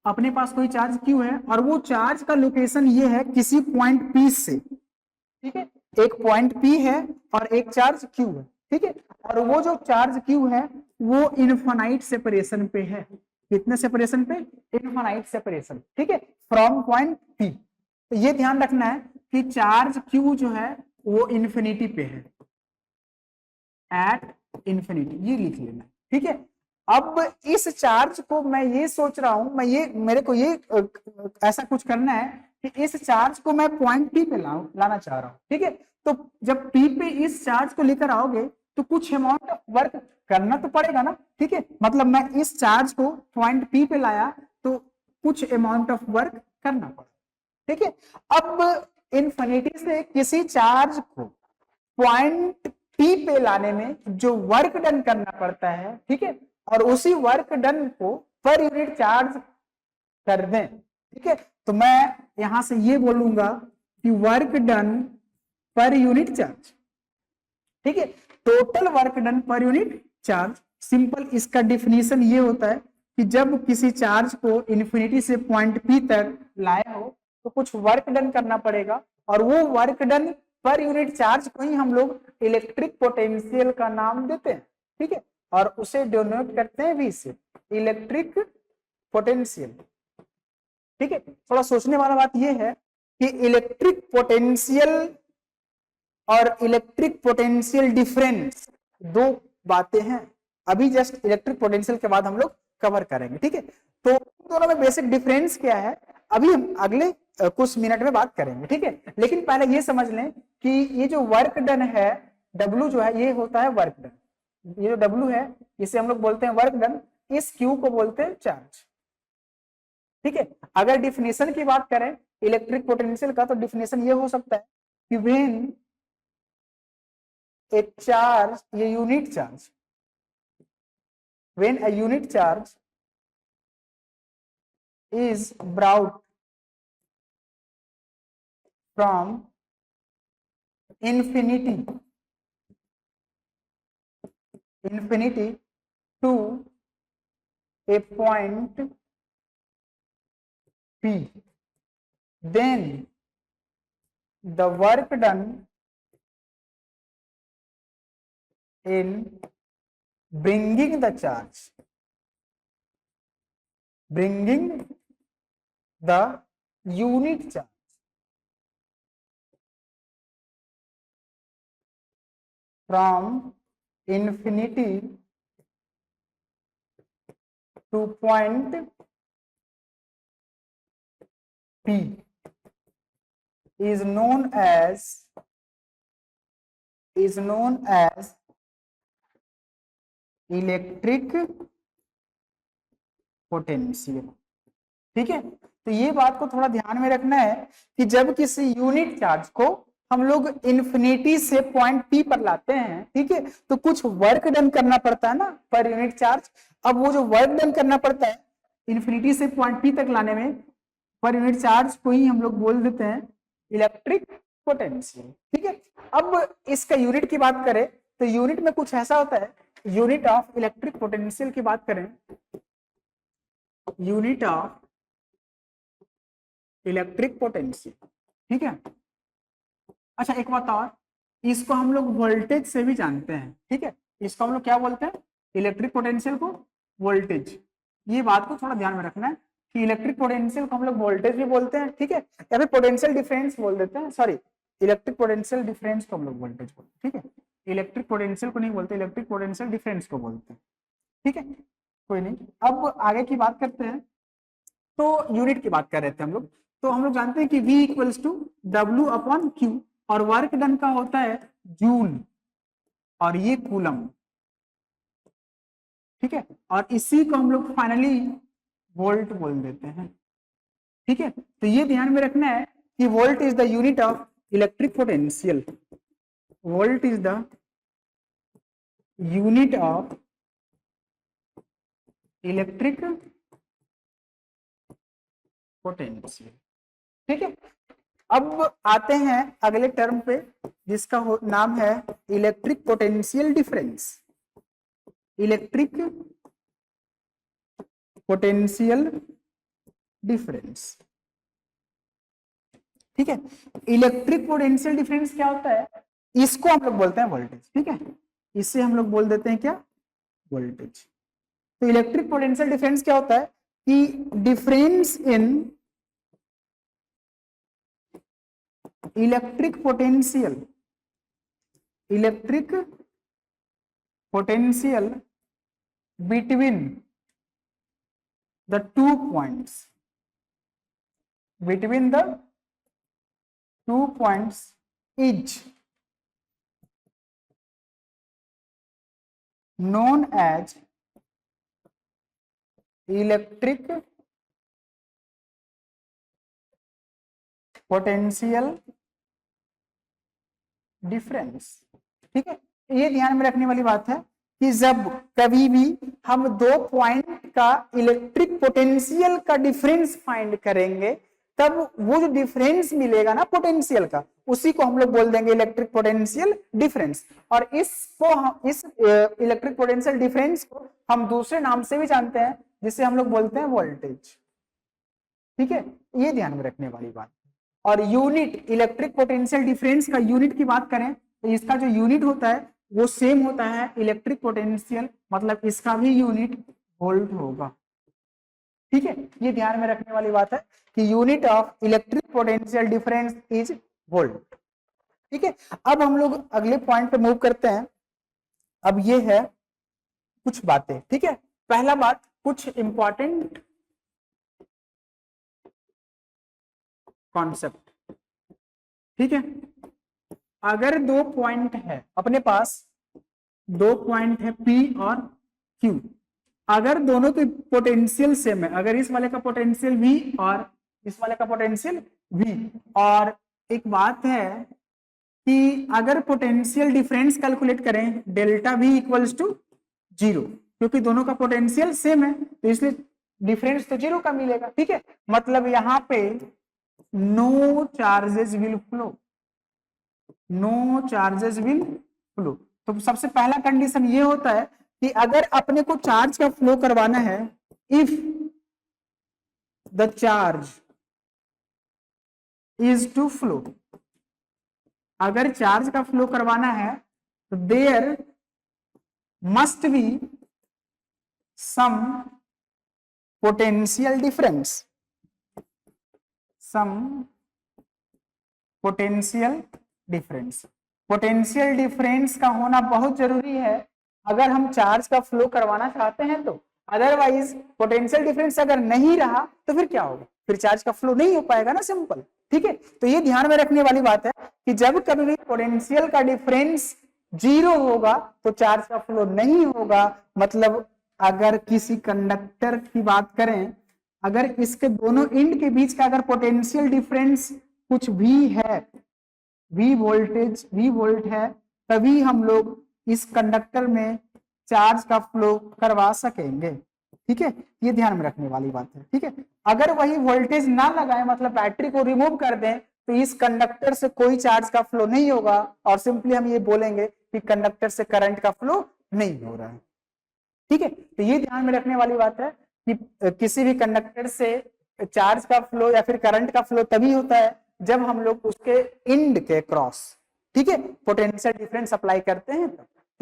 अपने पास कोई charge Q है और वो चार्ज का लोकेशन ये है किसी पॉइंट P से, ठीक है, एक पॉइंट P है और एक चार्ज Q है, ठीक है, और वो जो चार्ज Q है वो इनफाइनाइट सेपरेशन पे है। कितने सेपरेशन पे? इनफाइनाइट सेपरेशन, ठीक है, फ्रॉम पॉइंट P। तो ये ध्यान रखना है कि चार्ज Q जो है वो इन्फिनिटी पे है, एट इन्फिनिटी, ये लिख लेना, ठीक है। अब इस चार्ज को मैं ये सोच रहा हूं, मैं ये मेरे को ये ऐसा कुछ करना है कि इस चार्ज को मैं पॉइंट P पे लाना चाह रहा हूं, ठीक है। तो जब P पे इस चार्ज को लेकर आओगे तो कुछ अमाउंट ऑफ वर्क करना तो पड़ेगा ना, ठीक है। मतलब मैं इस चार्ज को पॉइंट P पे लाया तो कुछ अमाउंट ऑफ वर्क करना पड़ा, ठीक है। अब इन्फिनिटी से किसी चार्ज को पॉइंट P पे लाने में जो वर्क डन करना पड़ता है, ठीक है, और उसी वर्क डन को पर यूनिट चार्ज कर दें, ठीक है। तो मैं यहां से ये बोलूंगा कि work done per unit charge, ठीक है, total work done per unit charge. Simple इसका डिफिनीशन ये होता है कि जब किसी चार्ज को इन्फिनिटी से पॉइंट P तक लाया हो तो कुछ वर्क डन करना पड़ेगा और वो work done per unit charge को ही हम लोग इलेक्ट्रिक पोटेंशियल का नाम देते हैं, ठीक है, और उसे डिनोट करते हैं V से, इलेक्ट्रिक पोटेंशियल, ठीक है। थोड़ा सोचने वाला बात यह है कि इलेक्ट्रिक पोटेंशियल और इलेक्ट्रिक पोटेंशियल डिफरेंस दो बातें हैं। अभी जस्ट इलेक्ट्रिक पोटेंशियल के बाद हम लोग कवर करेंगे, ठीक है। तो दोनों में बेसिक डिफरेंस क्या है अभी हम अगले कुछ मिनट में बात करेंगे, ठीक है। लेकिन पहले ये समझ लें कि ये जो वर्क डन है W जो है ये होता है वर्क डन, ये जो W है इसे हम लोग बोलते हैं वर्क डन, इस Q को बोलते हैं चार्ज, ठीक है। अगर डिफिनेशन की बात करें इलेक्ट्रिक पोटेंशियल का तो डिफिनेशन ये हो सकता है कि when a charge, a unit charge, when a unit charge is brought from infinity to a point P, then the work done in bringing the unit charge from infinity to point P is known as electric potential, ठीक है। तो ये बात को थोड़ा ध्यान में रखना है कि जब किसी यूनिट चार्ज को हम लोग इन्फिनिटी से पॉइंट P पर लाते हैं, ठीक है, तो कुछ वर्क डन करना पड़ता है ना पर यूनिट चार्ज। अब वो जो वर्क डन करना पड़ता है इन्फिनिटी से पॉइंट P तक लाने में पर यूनिट चार्ज को ही हम लोग बोल देते हैं इलेक्ट्रिक पोटेंशियल, ठीक है। अब इसका यूनिट की बात करें तो यूनिट में कुछ ऐसा होता है, यूनिट ऑफ इलेक्ट्रिक पोटेंशियल की बात करें, यूनिट ऑफ इलेक्ट्रिक पोटेंशियल, ठीक है। अच्छा एक बात और, इसको हम लोग वोल्टेज से भी जानते हैं, ठीक है, इसको हम लोग क्या बोलते हैं इलेक्ट्रिक पोटेंशियल को वोल्टेज। ये बात को थोड़ा ध्यान में रखना है कि इलेक्ट्रिक पोटेंशियल को हम लोग वोल्टेज भी बोलते हैं, ठीक है, या फिर पोटेंशियल डिफरेंस बोल देते हैं, सॉरी इलेक्ट्रिक पोटेंशियल डिफरेंस को हम लोग वोल्टेज बोलते हैं, ठीक है। इलेक्ट्रिक पोटेंशियल को नहीं बोलते, इलेक्ट्रिक पोटेंशियल डिफरेंस को बोलते हैं, ठीक है, कोई नहीं। अब आगे की बात करते हैं, तो यूनिट की बात कर रहे थे हम लोग, तो हम लोग जानते हैं कि V equals to W upon Q और वर्क डन का होता है जूल और ये कूलम, ठीक है, और इसी को हम लोग फाइनली वोल्ट बोल देते हैं, ठीक है। तो ये ध्यान में रखना है कि volt is the unit of electric potential, volt is the unit of electric potential, ठीक है। अब आते हैं अगले टर्म पे जिसका नाम है electric potential difference, electric potential difference. ठीक है, इलेक्ट्रिक पोटेंशियल डिफरेंस क्या होता है, इसको हम लोग बोलते हैं वोल्टेज। ठीक है, इससे हम लोग बोल देते हैं क्या, वोल्टेज। तो इलेक्ट्रिक पोटेंशियल डिफरेंस क्या होता है कि difference in electric potential between the 2 points, is known as electric potential difference. ठीक है, ये ध्यान में रखने वाली बात है कि जब कभी भी हम 2 पॉइंट का इलेक्ट्रिक पोटेंशियल का डिफरेंस फाइंड करेंगे, तब वो जो डिफरेंस मिलेगा ना पोटेंशियल का, उसी को हम लोग बोल देंगे इलेक्ट्रिक पोटेंशियल डिफरेंस। और इसको इस इलेक्ट्रिक पोटेंशियल डिफरेंस को हम दूसरे नाम से भी जानते हैं, जिसे हम लोग बोलते हैं वोल्टेज। ठीक है, ये ध्यान में रखने वाली बात। और यूनिट इलेक्ट्रिक पोटेंशियल डिफरेंस का यूनिट की बात करें तो इसका जो यूनिट होता है वो सेम होता है इलेक्ट्रिक पोटेंशियल, मतलब इसका भी यूनिट वोल्ट होगा। ठीक है, ये ध्यान में रखने वाली बात है कि unit of electric potential difference is volt. ठीक है, अब हम लोग अगले पॉइंट पे मूव करते हैं। अब ये है कुछ बातें। ठीक है, पहला बात, कुछ इंपॉर्टेंट कॉन्सेप्ट। ठीक है, अगर 2 पॉइंट है अपने पास, 2 पॉइंट है P और Q, अगर दोनों के पोटेंशियल सेम है, अगर इस वाले का पोटेंशियल V और इस वाले का पोटेंशियल V, और एक बात है कि अगर पोटेंशियल डिफरेंस कैलकुलेट करें डेल्टा V इक्वल्स टू 0, क्योंकि दोनों का पोटेंशियल सेम है तो इसलिए डिफरेंस तो 0 का मिलेगा। ठीक है, मतलब यहां पे no charges will flow, no charges will flow. तो सबसे पहला कंडीशन ये होता है कि अगर अपने को चार्ज का फ्लो करवाना है, if the charge is to flow, अगर चार्ज का फ्लो करवाना है तो there must be some potential difference, some potential difference. Potential difference का होना बहुत जरूरी है अगर हम चार्ज का फ्लो करवाना चाहते हैं तो, अदरवाइज पोटेंशियल डिफरेंस अगर नहीं रहा तो फिर क्या होगा, फिर चार्ज का फ्लो नहीं हो पाएगा ना, सिंपल। ठीक है, तो ये ध्यान में रखने वाली बात है कि जब कभी भी पोटेंशियल का डिफरेंस 0 होगा तो चार्ज का फ्लो नहीं होगा। मतलब अगर किसी कंडक्टर की बात करें, अगर इसके दोनों एंड के बीच का अगर पोटेंशियल डिफरेंस कुछ भी है, V वोल्ट है, तभी हम लोग इस कंडक्टर में चार्ज का फ्लो करवा सकेंगे। ठीक है, ये ध्यान में रखने वाली बात है। ठीक है, अगर वही वोल्टेज ना लगाए, मतलब बैटरी को रिमूव कर दें, तो इस कंडक्टर से कोई चार्ज का फ्लो नहीं होगा और सिंपली हम ये बोलेंगे कि कंडक्टर से करंट का फ्लो नहीं हो रहा है। ठीक है, तो ये ध्यान में रखने वाली बात है कि किसी भी कंडक्टर से चार्ज का फ्लो या फिर करंट का फ्लो तभी होता है जब हम लोग उसके एंड के क्रॉस, ठीक है, पोटेंशियल डिफरेंस अप्लाई करते हैं।